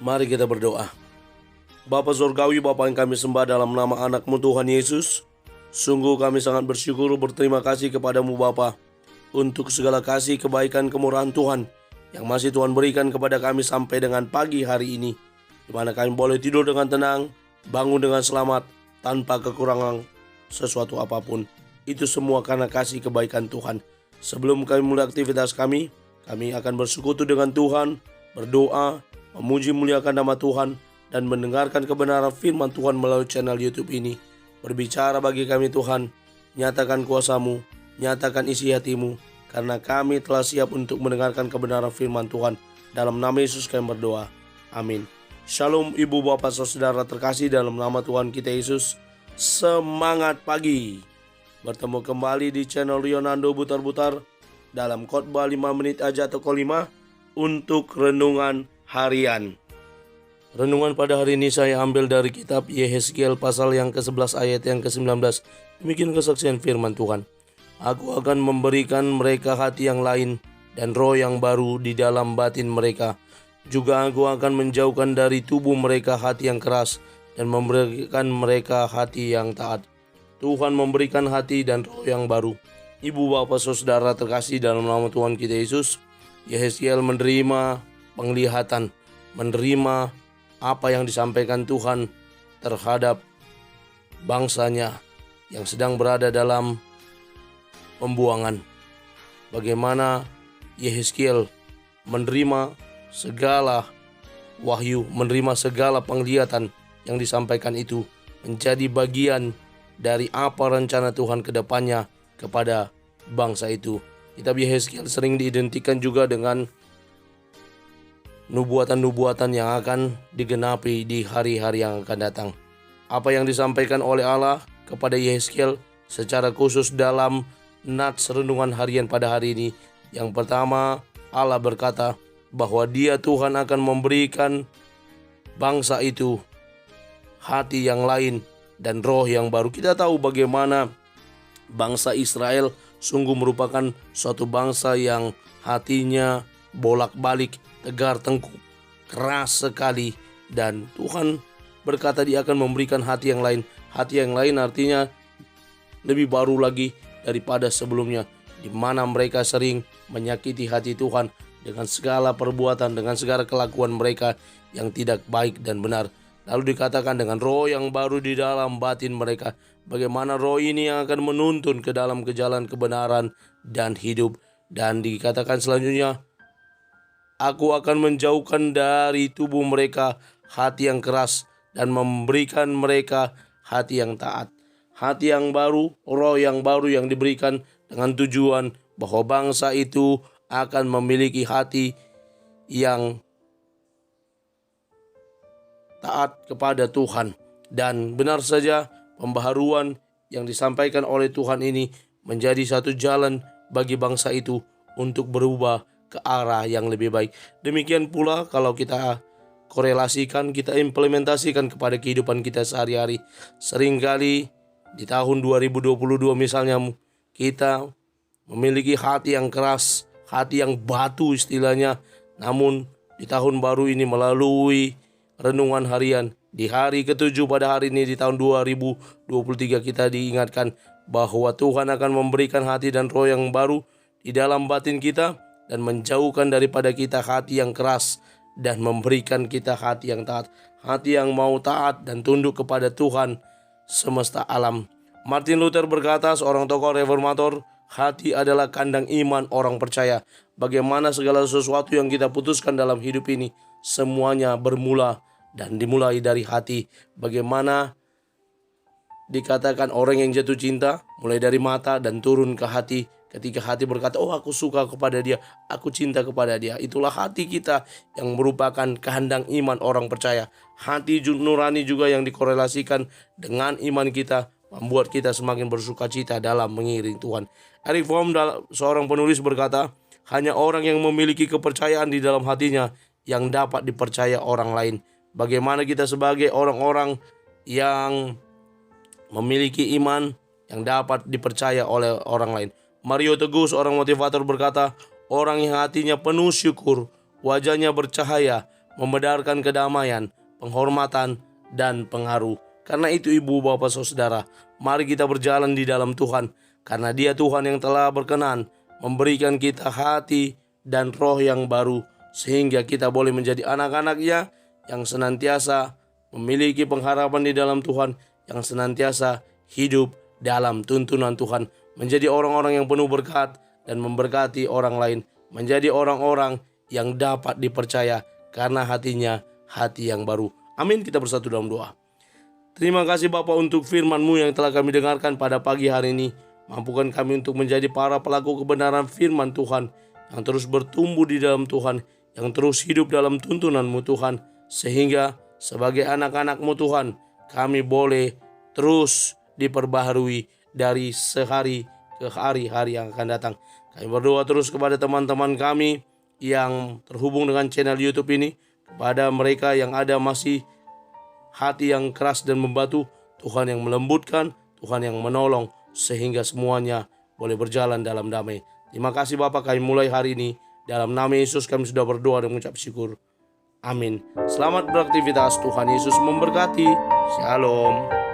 Mari kita berdoa. Bapa Surgawi, Bapa yang kami sembah dalam nama anak-Mu Tuhan Yesus, sungguh kami sangat bersyukur berterima kasih kepadamu Bapa untuk segala kasih, kebaikan, kemurahan Tuhan yang masih Tuhan berikan kepada kami sampai dengan pagi hari ini, di mana kami boleh tidur dengan tenang, bangun dengan selamat, tanpa kekurangan sesuatu apapun. Itu semua karena kasih kebaikan Tuhan. Sebelum kami mulai aktivitas kami akan bersekutu dengan Tuhan, berdoa, memuji muliakan nama Tuhan, dan mendengarkan kebenaran firman Tuhan melalui channel YouTube ini. Berbicara bagi kami Tuhan, nyatakan kuasa-Mu, nyatakan isi hati-Mu, karena kami telah siap untuk mendengarkan kebenaran firman Tuhan. Dalam nama Yesus kami berdoa. Amin. Shalom ibu bapak saudara terkasih dalam nama Tuhan kita Yesus. Semangat pagi. Bertemu kembali di channel Rionando Butar-Butar dalam khotbah 5 menit aja atau 5 untuk renungan harian. Renungan pada hari ini saya ambil dari kitab Yehezkiel pasal yang ke-11 ayat yang ke-19. Demikian kesaksian firman Tuhan. Aku akan memberikan mereka hati yang lain dan roh yang baru di dalam batin mereka. Juga aku akan menjauhkan dari tubuh mereka hati yang keras dan memberikan mereka hati yang taat. Tuhan memberikan hati dan roh yang baru. Ibu bapak saudara terkasih dalam nama Tuhan kita Yesus, Yehezkiel menerima penglihatan, menerima apa yang disampaikan Tuhan terhadap bangsanya yang sedang berada dalam pembuangan. Bagaimana Yehezkiel menerima segala wahyu, menerima segala penglihatan yang disampaikan itu menjadi bagian dari apa rencana Tuhan ke depannya kepada bangsa itu. Kitab Yehezkiel sering diidentikan juga dengan nubuatan-nubuatan yang akan digenapi di hari-hari yang akan datang. Apa yang disampaikan oleh Allah kepada Yehezkiel secara khusus dalam nats renungan harian pada hari ini. Yang pertama, Allah berkata bahwa Dia Tuhan akan memberikan bangsa itu hati yang lain dan roh yang baru. Kita tahu bagaimana bangsa Israel sungguh merupakan suatu bangsa yang hatinya bolak-balik, tegar tengkuk, keras sekali. Dan Tuhan berkata Dia akan memberikan hati yang lain. Hati yang lain artinya lebih baru lagi daripada sebelumnya, di mana mereka sering menyakiti hati Tuhan dengan segala perbuatan, dengan segala kelakuan mereka yang tidak baik dan benar. Lalu dikatakan dengan roh yang baru di dalam batin mereka. Bagaimana roh ini yang akan menuntun ke dalam jalan kebenaran dan hidup. Dan dikatakan selanjutnya, aku akan menjauhkan dari tubuh mereka hati yang keras dan memberikan mereka hati yang taat. Hati yang baru, roh yang baru yang diberikan dengan tujuan bahwa bangsa itu akan memiliki hati yang taat kepada Tuhan. Dan benar saja pembaharuan yang disampaikan oleh Tuhan ini menjadi satu jalan bagi bangsa itu untuk berubah ke arah yang lebih baik. Demikian pula kalau kita korelasikan, kita implementasikan kepada kehidupan kita sehari-hari. Seringkali di tahun 2022 misalnya kita memiliki hati yang keras, hati yang batu istilahnya. Namun di tahun baru ini melalui renungan harian di hari ke-7 pada hari ini di tahun 2023 kita diingatkan bahwa Tuhan akan memberikan hati dan roh yang baru di dalam batin kita dan menjauhkan daripada kita hati yang keras dan memberikan kita hati yang taat, hati yang mau taat dan tunduk kepada Tuhan semesta alam. Martin Luther berkata, seorang tokoh reformator, hati adalah kandang iman orang percaya. Bagaimana segala sesuatu yang kita putuskan dalam hidup ini semuanya bermula dan dimulai dari hati. Bagaimana dikatakan orang yang jatuh cinta mulai dari mata dan turun ke hati. Ketika hati berkata, oh aku suka kepada dia, aku cinta kepada dia. Itulah hati kita yang merupakan kandang iman orang percaya. Hati nurani juga yang dikorelasikan dengan iman kita membuat kita semakin bersuka cita dalam mengiring Tuhan. Eric Fromm, seorang penulis, berkata, hanya orang yang memiliki kepercayaan di dalam hatinya yang dapat dipercaya orang lain. Bagaimana kita sebagai orang-orang yang memiliki iman yang dapat dipercaya oleh orang lain. Mario Teguh, seorang motivator, berkata, orang yang hatinya penuh syukur, wajahnya bercahaya, membenarkan kedamaian, penghormatan, dan pengaruh. Karena itu ibu, bapak, saudara, mari kita berjalan di dalam Tuhan. Karena Dia Tuhan yang telah berkenan memberikan kita hati dan roh yang baru, sehingga kita boleh menjadi anak-anak-Nya yang senantiasa memiliki pengharapan di dalam Tuhan, yang senantiasa hidup dalam tuntunan Tuhan, menjadi orang-orang yang penuh berkat dan memberkati orang lain, menjadi orang-orang yang dapat dipercaya karena hatinya hati yang baru. Amin. Kita bersatu dalam doa. Terima kasih Bapa untuk firman-Mu yang telah kami dengarkan pada pagi hari ini. Mampukan kami untuk menjadi para pelaku kebenaran firman Tuhan, yang terus bertumbuh di dalam Tuhan, yang terus hidup dalam tuntunan-Mu Tuhan, sehingga sebagai anak-anak-Mu Tuhan, kami boleh terus diperbaharui dari sehari ke hari-hari yang akan datang. Kami berdoa terus kepada teman-teman kami yang terhubung dengan channel YouTube ini, kepada mereka yang ada masih hati yang keras dan membatu, Tuhan yang melembutkan, Tuhan yang menolong, sehingga semuanya boleh berjalan dalam damai. Terima kasih Bapa, kami mulai hari ini dalam nama Yesus kami sudah berdoa dan mengucap syukur. Amin. Selamat beraktivitas, Tuhan Yesus memberkati. Shalom.